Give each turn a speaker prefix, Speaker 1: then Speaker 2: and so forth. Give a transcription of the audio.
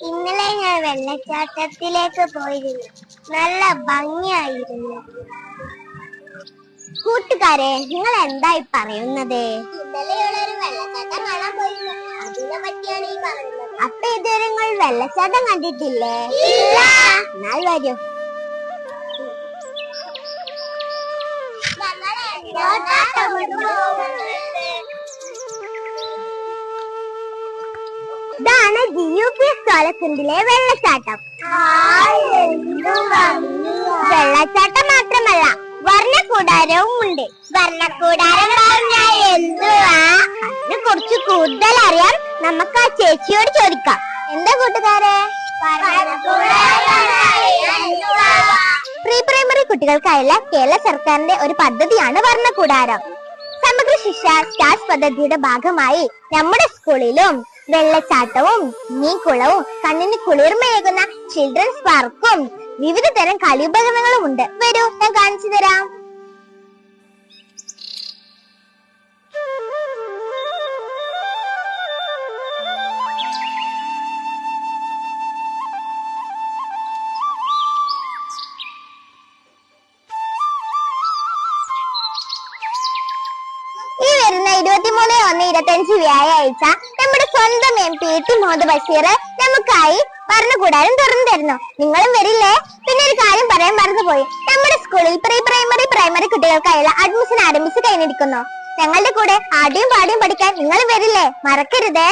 Speaker 1: ഇന്നലെ ഞാൻ വെള്ളച്ചാട്ടത്തിലേക്ക് പോയിരുന്നു. നല്ല ഭംഗിയായിരുന്നു. കൂട്ടുകാരെ, നിങ്ങൾ എന്തായി പറയുന്നത്? ഇന്നലെയുള്ള ഒരു വെള്ളച്ചാട്ടം കാണാൻ പോയിരുന്നു. അതിനെ പറ്റിയാണ് ഈ പറയുന്നത്. അപ്പൊ ഇതുവരെ നിങ്ങൾ വെള്ളച്ചാട്ടം കണ്ടിട്ടില്ലേ? എന്നാൽ വരൂ. ഇതാണ് GUP സ്കോളർഷിപ്പിലെ വെള്ളച്ചാട്ടം. വെള്ളച്ചാട്ടം മാത്രമല്ല, വർണ്ണക്കൂടാരവും ഉണ്ട്. വർണ്ണക്കൂടാരം പറഞ്ഞാൽ എന്തുവാ? അതിനെ കുറിച്ച് കൂടുതൽ അറിയാൻ നമുക്ക് ആ ചേച്ചിയോട് ചോദിക്കാം. എന്താ കൂട്ടുകാരെ? പ്രീ പ്രൈമറി കുട്ടികൾക്കായുള്ള കേരള സർക്കാരിന്റെ ഒരു പദ്ധതിയാണ് വർണ്ണക്കൂടാരം. സമഗ്ര ശിക്ഷ സ്റ്റാർസ് പദ്ധതിയുടെ ഭാഗമായി നമ്മുടെ സ്കൂളിലും വെള്ളച്ചാട്ടവും നീക്കുളവും കണ്ണിന് കുളിർമയേകുന്ന ചിൽഡ്രൻസ് പാർക്കും വിവിധ തരം കളിയുപകരണങ്ങളും ഉണ്ട്. വരൂ, ഞാൻ കാണിച്ചു തരാം. ഈ വരുന്ന 23/1/25 വ്യാഴാഴ്ച നമ്മുടെ സ്വന്തം MP ടി മുഹമ്മദ് ബഷീർ നമുക്കായി വർണ്ണക്കൂടാരം തുറന്നു തരുന്നു. നിങ്ങളും വരില്ലേ? പിന്നെ ഒരു കാര്യം പറയാൻ മറന്നുപോയി. നമ്മുടെ സ്കൂളിൽ പ്രീ പ്രൈമറി കുട്ടികൾക്കായുള്ള അഡ്മിഷൻ ആരംഭിച്ചു കഴിഞ്ഞിരിക്കുന്നു. ഞങ്ങളുടെ കൂടെ ആദ്യം പാടിയും പഠിക്കാൻ നിങ്ങൾ വരില്ലേ? മറക്കരുതേ.